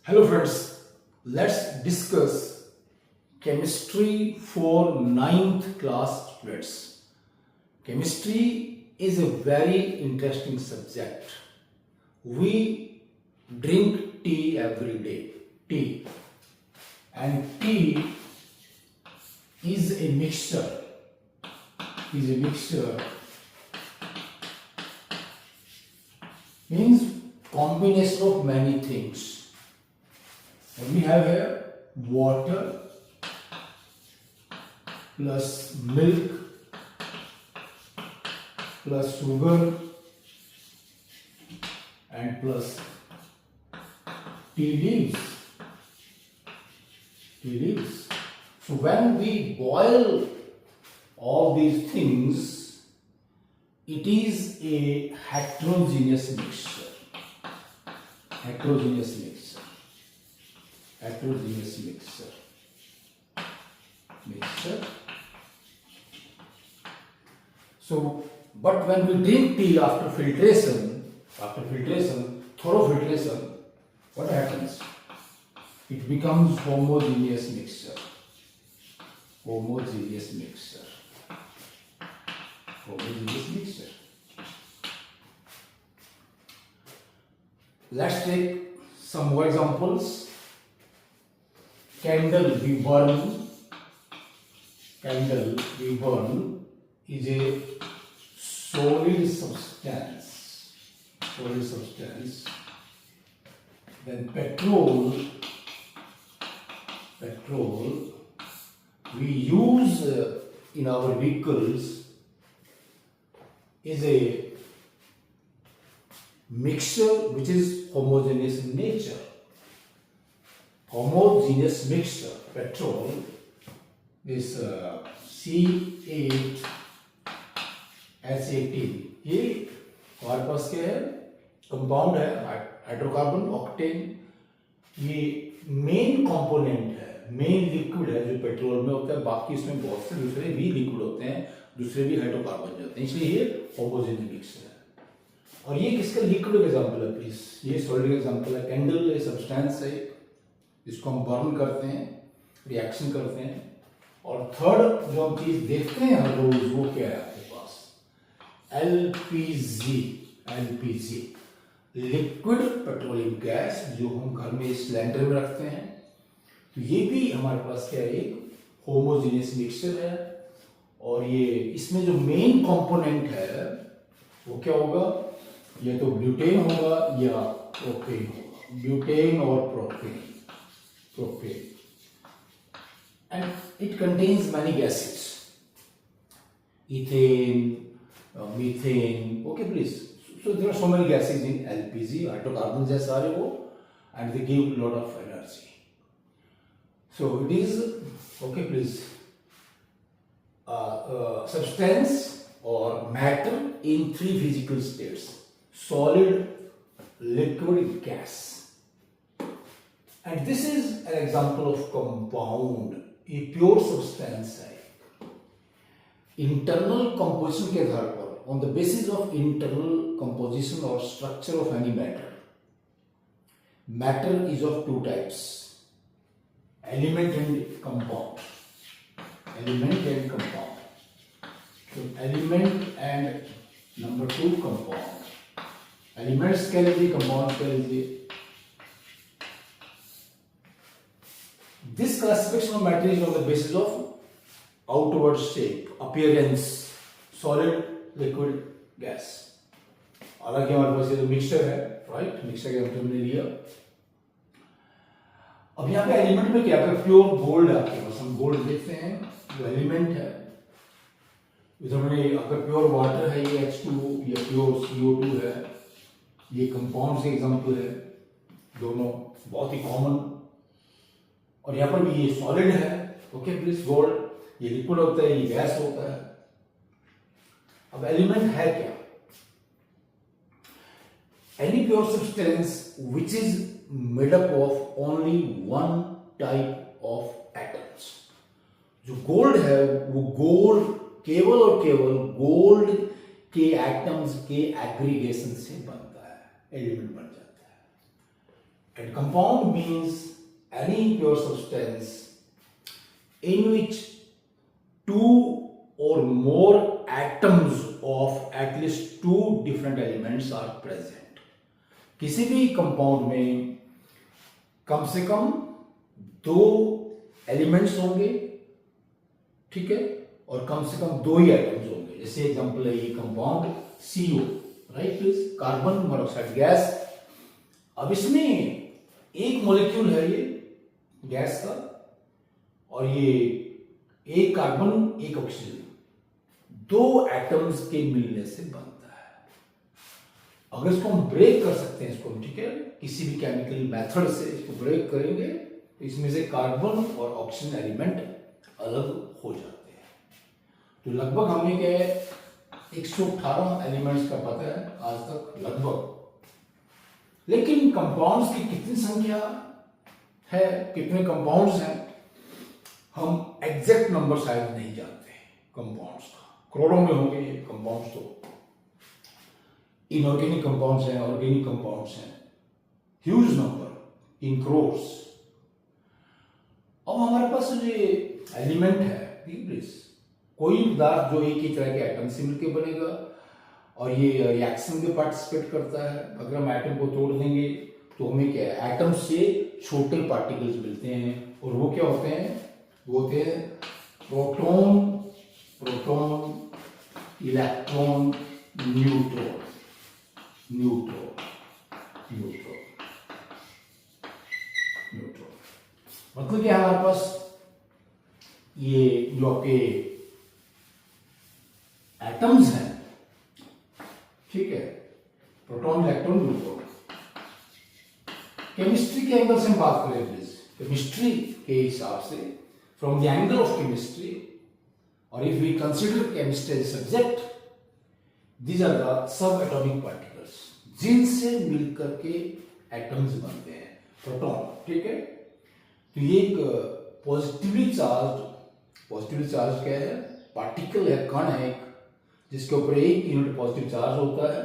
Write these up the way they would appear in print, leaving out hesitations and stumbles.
Hello friends, let's discuss chemistry for ninth class students. Chemistry is a very interesting subject. We drink tea every day. Tea. And tea is a mixture. Means combination of many things. And we have here water plus milk plus sugar and plus tea leaves. So when we boil all these things, it is a heterogeneous mixture. So, but when we drink tea after filtration, thorough filtration, what happens? It becomes homogeneous mixture. Let's take some more examples. Candle we burn is a solid substance. Then petrol we use in our vehicles is a mixture which is homogeneous in nature. Petrol is C8H18. ये हमारे पास क्या है? Compound है, hydrocarbon octane. ये main component है, main liquid है जो petrol में होता है. बाकी इसमें बहुत से दूसरे भी लिक्विड होते हैं, दूसरे भी हाइड्रोकार्बन होते हैं, इसलिए ये होमोजेनिक मिक्सचर है. और ये किसका लिक्विड एग्जांपल है प्लीज? ये सॉलिड एग्जांपल है. कैंडल ये सब्सटेंस है जिसको हम बर्न करते हैं, रिएक्शन करते हैं. और थर्ड जो हम चीज देखते हैं हर रोज वो क्या है आपके पास? एलपीजी लिक्विड पेट्रोलियम गैस, जो हम घर में सिलेंडर में रखते हैं. तो ये भी हमारे पास क्या है? एक होमोजेनियस मिक्सचर है. और ये इसमें जो मेन कंपोनेंट है वो क्या होगा? या तो ब्यूटेन होगा या प्रोपेन होगा. ब्यूटेन और propane. And it contains many gases. Ethane, methane. Okay, please. So there are so many gases in LPG. Hydrocarbons are सारे वो, and they give a lot of energy. So it is okay, please. Substance or matter in three physical states: solid, liquid, gas. And this is an example of compound. ये pure substance है. Internal composition के आधार पर, on the basis of internal composition और structure of any matter is of two types: element and compound. So element and number 2 compound. Elements कह लीजिए, compound कह लीजिए. This classification of matter is on the basis of outward shape, appearance, solid, liquid, gas. हालांकि हमारे पास ये तो mixture है, right? Mixture के मतलब हमने लिया. अब यहाँ पे एलिमेंट में क्या है? प्योर गोल्ड आपके पास, हम गोल्ड देखते हैं जो एलिमेंट है. इधर में अगर प्योर वाटर है ये H2, या प्योर CO2 है, ये कंपाउंड से एग्जांपल है. दोनों बहुत ही कॉमन. और यहां पर भी ये सॉलिड है. Okay please. गोल्ड ये लिक्विड होता है, ये गैस होता है. अब एलिमेंट है क्या? Any pure substance which is made up of only one type of atoms. जो गोल्ड है वो गोल्ड केवल और केवल गोल्ड के एटम्स के एग्रीगेशन से बनता है, एलिमेंट बन जाता है. And compound means any pure substance in which two or more atoms of at least two different elements are present. किसी भी कंपाउंड में कम से कम दो एलिमेंट्स होंगे, ठीक है, और कम से कम दो ही एटम्स होंगे. जैसे एग्जांपल है ये compound CO, right please, carbon monoxide gas. अब इसमें एक मॉलिक्यूल है ये गैस का, और ये एक कार्बन एक ऑक्सीजन, दो एटम्स के मिलने से बनता है. अगर इसको हम ब्रेक कर सकते हैं, इसको हम, ठीक है, किसी भी केमिकल मेथड से इसको ब्रेक करेंगे तो इसमें से कार्बन और ऑक्सीजन एलिमेंट अलग हो जाते हैं. तो लगभग हमें क्या 118 एलिमेंट्स का पता है आज तक लगभग. लेकिन कंपाउंड्स की कितनी संख्या है, कितने कंपाउंड्स हैं, हम एग्जैक्ट नंबर शायद नहीं जानते कंपाउंड्स का. करोड़ों में होंगे ये कंपाउंड्स. तो इनऑर्गेनिक कंपाउंड्स हैं, ऑर्गेनिक कंपाउंड्स हैं, ह्यूज नंबर इन क्रोर्स. अब हमारे पास जो एलिमेंट है, कोई पदार्थ जो एक ही तरह के एटम से मिलकर बनेगा और ये रिएक्शन में पार्टिसिपेट करता है. अगर हम एटम को तोड़ देंगे तो हमें क्या है, एटम से छोटे पार्टिकल्स मिलते हैं, और वो क्या होते हैं, वो होते हैं प्रोटॉन, इलेक्ट्रॉन, न्यूट्रॉन. मतलब क्या है हमारे पास ये जो आपके एटम्स हैं, ठीक है, प्रोटॉन, इलेक्ट्रॉन, न्यूट्रॉन. केमिस्ट्री के एंगल से हम बात करें प्लीज, केमिस्ट्री के हिसाब से, from the angle of chemistry, और if we consider chemistry as subject, these are the sub atomic particles जिनसे मिलकर के एटम्स बनते हैं. प्रोटॉन, ठीक है, तो ये एक पॉजिटिवली चार्ज क्या है, पार्टिकल है, कण है एक, जिसके ऊपर एक यूनिट पॉजिटिव चार्ज होता है,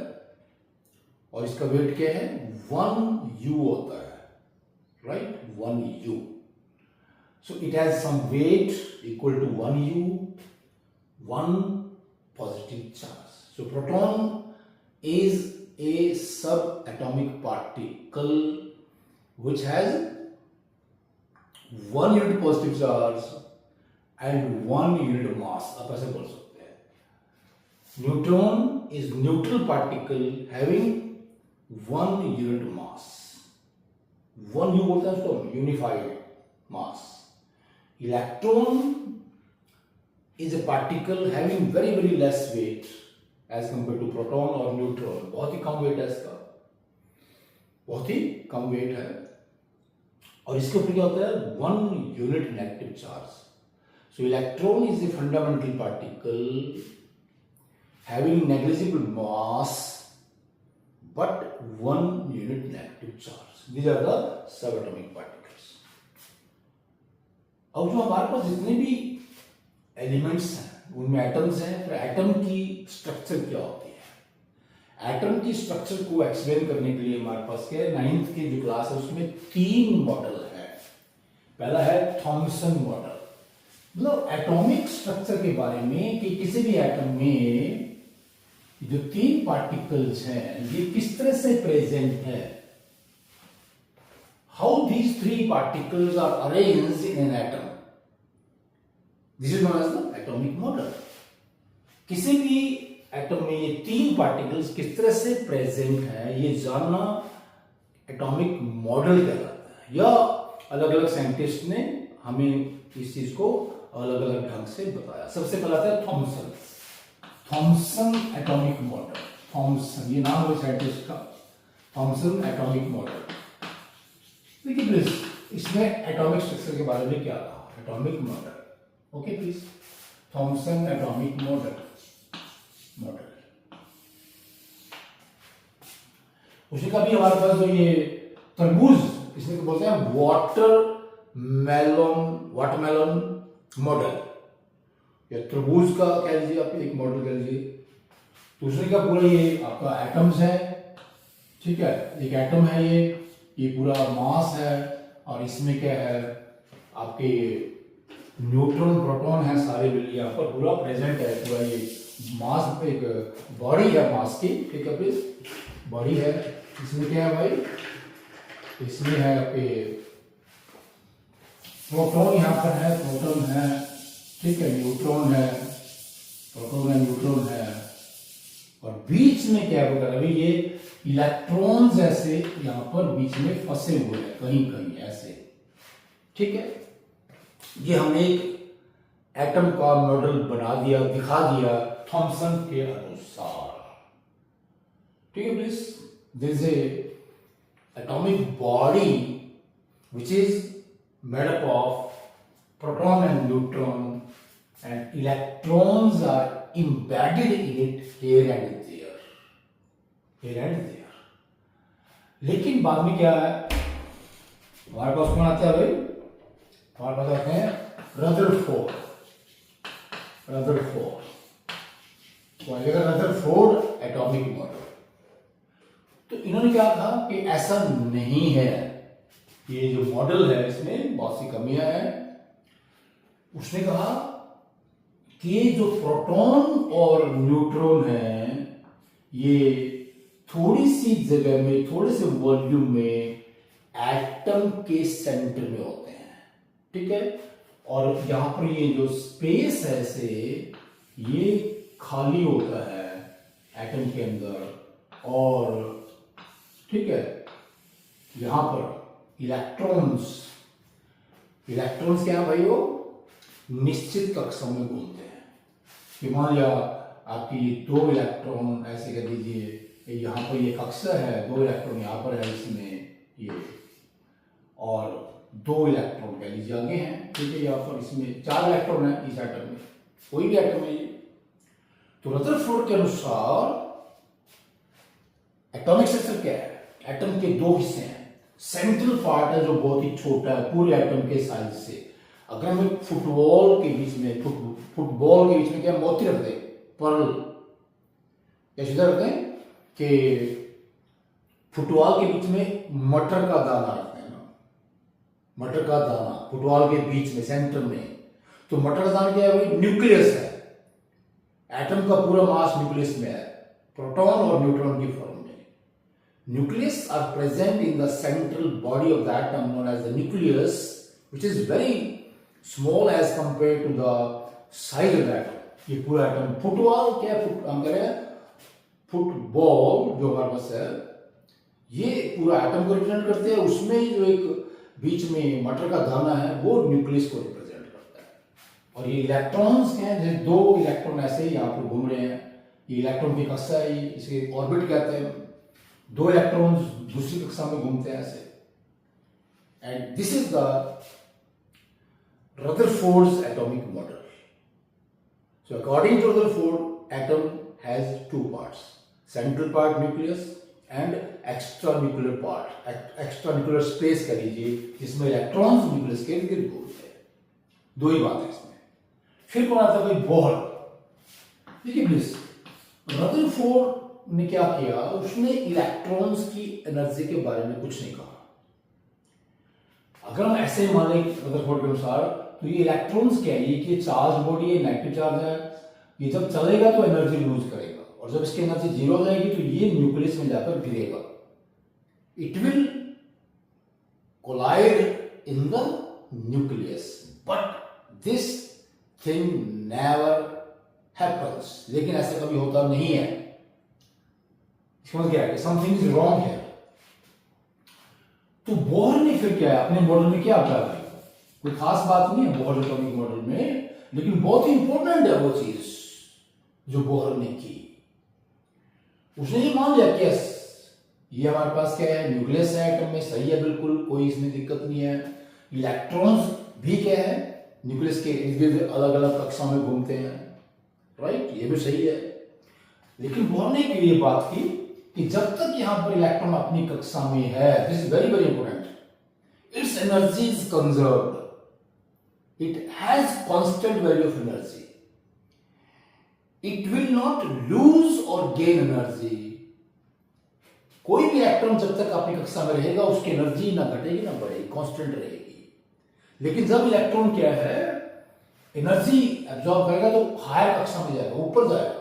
और इसका वेट क्या है, 1U होता है, right, 1U. So it has some weight equal to 1U, 1 positive charge. So proton is a subatomic particle which has 1 unit positive charge and 1 unit mass. आप ऐसे बोल सकते हैं. Neutron is neutral particle having 1 unit mass. 1U बोलते हैं उसको, unified mass. Electron is a particle having very very less weight as compared to proton और neutron. बहुत ही कम वेट है इसका, बहुत ही कम वेट है, और इसके ऊपर क्या होता है, 1 unit negative charge. So electron is a fundamental particle having negligible mass but 1 unit negative charge. These are the subatomic particles. अब जो हमारे पास जितने भी एलिमेंट्स हैं उनमें एटम्स हैं. फिर एटम की स्ट्रक्चर क्या होती है, एटम की स्ट्रक्चर को एक्सप्लेन करने के लिए हमारे पास क्या है, 9th की जो क्लास है उसमें 3 मॉडल है. पहला है थॉमसन मॉडल, मतलब एटॉमिक स्ट्रक्चर के बारे में कि किसी भी एटम में जो 3 पार्टिकल्स हैं ये किस तरह से प्रेजेंट है, how these 3 particles are arranged in an atom. This is known as the atomic model. किसी भी एटम में ये 3 पार्टिकल्स किस तरह से प्रेजेंट है ये जानना एटॉमिक मॉडल कहलाता है, या अलग अलग साइंटिस्ट ने हमें इस चीज को अलग अलग ढंग से बताया. सबसे पहला था थॉमसन एटॉमिक मॉडल. थॉमसन, ये नाम है साइंटिस्ट का, थॉमसन एटॉमिक मॉडल. देखिए प्लीज, इसमें एटॉमिक स्ट्रक्चर के बारे में क्या कहा, atomic model. Okay please, Thomson atomic model. उसी का भी हमारे पास जो ये तरबूज, इसमें बोलते हैं वाटरमेलन मॉडल, या तरबूज का कह लीजिए आप, एक मॉडल कह लीजिए. दूसरे का पूरा ये आपका एटम्स है, ठीक है, एक एटम है ये, ये पूरा मास है और इसमें क्या है आपके न्यूट्रॉन प्रोटॉन है सारे मिल यहाँ पर पूरा प्रेजेंट है। पूरा ये मास एक बॉडी है मास की, ठीक है प्लीज, बॉडी है। इसमें क्या है भाई, इसमें है आपके प्रोटॉन, यहाँ पर है प्रोटॉन है, ठीक है, न्यूट्रॉन है, प्रोटॉन है, न्यूट्रॉन है, और बीच में क्या होगा अभी ये इलेक्ट्रॉन्स ऐसे यहाँ पर बीच में फंसे हुए हैं कहीं कहीं ऐसे, ठीक है। ये हमने एक एटम का मॉडल बना दिया, दिखा दिया थॉमसन के अनुसार, ठीक है please. This A atomic body which is made up of proton and neutron and electrons are embedded in it here and there, here and there। लेकिन बाद में क्या है हमारे पास, कौन आता है भाई, हमारे पास आते हैं रदरफोर्ड, रदरफोर्ड एटॉमिक मॉडल। तो इन्होंने क्या कहा कि ऐसा नहीं है, ये जो मॉडल है इसमें बहुत सी कमियां हैं। उसने कहा कि ये जो प्रोटॉन और न्यूट्रॉन है ये थोड़ी सी जगह में, थोड़े से वॉल्यूम में एटम के सेंटर में होते हैं, ठीक है। और यहां पर ये जो स्पेस है से ये खाली होता है एटम के अंदर, और ठीक है यहां पर इलेक्ट्रॉन्स क्या है भाई, वो निश्चित कक्षाओं में घूमते हैं। कि मान लिया आपकी दो इलेक्ट्रॉन ऐसे कर दीजिए, यहाँ पर ये कक्षा है, दो इलेक्ट्रॉन यहाँ पर है इसमें ये, और दो इलेक्ट्रॉन कह लीजिए आगे हैं, ठीक है। यहाँ पर इसमें 4 इलेक्ट्रॉन है इस एटम में, कोई भी एटम है ये। तो रदरफोर्ड के अनुसार एटॉमिक स्ट्रक्चर क्या है, एटम के 2 हिस्से हैं। सेंट्रल पार्ट है जो बहुत ही छोटा है पूरे एटम के साइज से। अगर हम फुटबॉल के बीच में क्या मोती रख दें, पर्ल या सीधा रखते हैं कि फुटबॉल के बीच में मटर का दाना रखते हैं ना, मटर का दाना फुटबॉल के बीच में सेंटर में। तो मटर का दाना क्या है भाई, न्यूक्लियस है। एटम का पूरा मास न्यूक्लियस में है, प्रोटॉन और न्यूट्रॉन की फॉर्म में। Nucleus are present in the central body of the atom known as the nucleus, which is very small as compared to the size of the atom। ये पूरा atom football क्या है, हम कह रहे हैं फुटबॉल जो हमारे पास है, ये पूरा एटम को रिप्रेजेंट करते हैं। उसमें जो एक बीच में मटर का दाना है वो न्यूक्लियस को रिप्रेजेंट करता है। और ये इलेक्ट्रॉन्स हैं, जैसे 2 इलेक्ट्रॉन ऐसे यहाँ पर घूम रहे हैं, ये इलेक्ट्रॉन की कक्षा है, इसे ऑर्बिट कहते हैं। 2 इलेक्ट्रॉन्स दूसरी कक्षा में घूमते हैं ऐसे। And this is the Rutherford's atomic model. So according to Rutherford, atom has 2 parts, central part nucleus and extra nuclear part, extra nuclear space कह लीजिए, जिसमें इलेक्ट्रॉन्स न्यूक्लियस के इर्द गिर्द घूमते हैं। 2 ही बात है इसमें। फिर कौन आता है भाई, बोहर। देखिए प्लीज, रदरफोर्ड ने क्या किया, उसने इलेक्ट्रॉन्स की एनर्जी के बारे में कुछ नहीं कहा। अगर हम ऐसे माने रदरफोर्ड के अनुसार, तो ये इलेक्ट्रॉन्स क्या है, ये कि चार्ज बॉडी है, नेगेटिव चार्ज है, ये जब चलेगा तो एनर्जी लूज करेगा, और जब इसकी एनर्जी 0 हो जाएगी तो ये न्यूक्लियस में जाकर गिरेगा। It will collide in the nucleus, but this thing never happens. लेकिन ऐसा कभी होता नहीं है। समझ गया, समथिंग इज रॉन्ग है। तो बोहर ने फिर क्या है, अपने मॉडल में क्या किया भाई, कोई खास बात नहीं है बोहर एटॉमिक मॉडल में, लेकिन बहुत ही इंपॉर्टेंट है वो चीज जो बोहर ने की। उसने ये मान लिया कि ये हमारे पास क्या है, न्यूक्लियस है एटम में, सही है बिल्कुल, कोई इसमें दिक्कत नहीं है। इलेक्ट्रॉन्स भी क्या है, न्यूक्लियस के इर्द गिर्द अलग अलग कक्षा में घूमते हैं, राइट, ये भी सही है। लेकिन बोहर ने ये बात की कि जब तक यहां पर इलेक्ट्रॉन अपनी कक्षा में है, this is very very important, it's energy is conserved, it has constant value of energy, it will not lose और गेन एनर्जी। कोई भी इलेक्ट्रॉन जब तक अपनी कक्षा में रहेगा उसकी एनर्जी ना घटेगी ना बढ़ेगी, कांस्टेंट रहेगी। लेकिन जब इलेक्ट्रॉन क्या है एनर्जी एब्जॉर्ब करेगा तो हायर कक्षा में जाएगा, ऊपर जाएगा,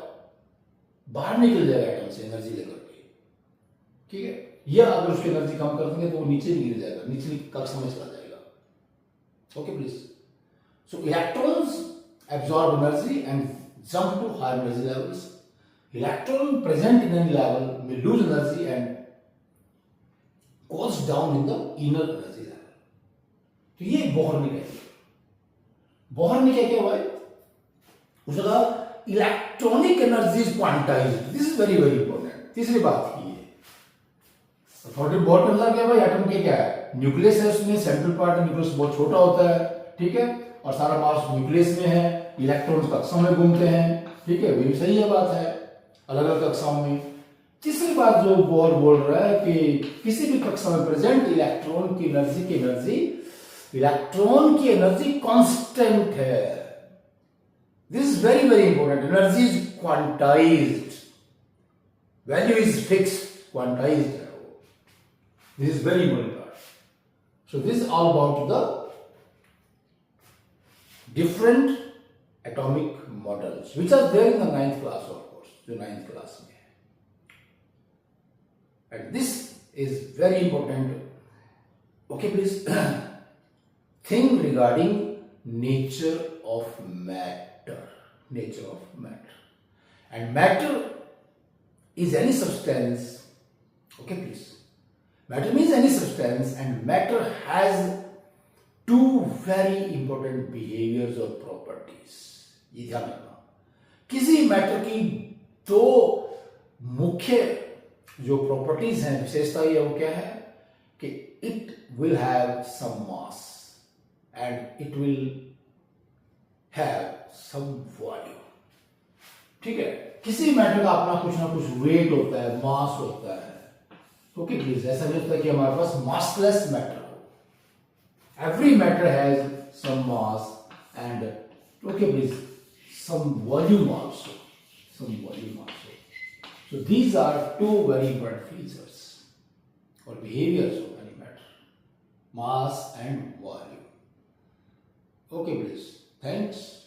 बाहर निकल जाएगा एटम से एनर्जी लेकर के, ठीक है। या अगर उसकी एनर्जी कम कर देंगे तो वो नीचे गिर जाएगा, निचली कक्षा में चला जाएगा। Okay please. So electrons absorb energy and jump to higher energy levels. Electron present in any level may lose energy and goes down in the inner energy level. तो ये बोहर ने कहा, बोहर ने क्या किया भाई, उसने कहा electronic energy is quantized. This is very very important. तीसरी बात की है थोड़ी बहुत मतलब क्या भाई, एटम के क्या है, न्यूक्लियस है, उसमें सेंट्रल पार्ट न्यूक्लियस बहुत छोटा होता है, ठीक है, और सारा मास न्यूक्लियस में है, इलेक्ट्रॉन्स कक्षाओं में घूमते हैं, ठीक है, भी सही है बात है, अलग अलग कक्षाओं में। तीसरी बात जो बोहर बोल रहा है कि किसी भी कक्षा में प्रेजेंट इलेक्ट्रॉन की एनर्जी कांस्टेंट है। This is very very important. Energy is quantized, value is fixed, quantized है वो। This is very important part. So this all about the different atomic models which are there in the 9th class, of course, जो 9th class में है। And this is very important. Okay, please think regarding nature of matter. Nature of matter. And matter is any substance. Okay, please. Matter means any substance, and matter has two very important behaviors or properties. ये ध्यान रखना, किसी matter की दो मुख्य जो properties हैं, विशेषता ये वो क्या है कि it will have some mass and it will have some volume. ठीक है, किसी मैटर का अपना कुछ ना कुछ वेट होता है, मास होता है। ओके प्लीज, ऐसा नहीं होता कि हमारे पास massless matter. Every matter has some mass and okay please some volume also, So these are two very important features or behaviors of any matter, mass and volume. Okay please, thanks.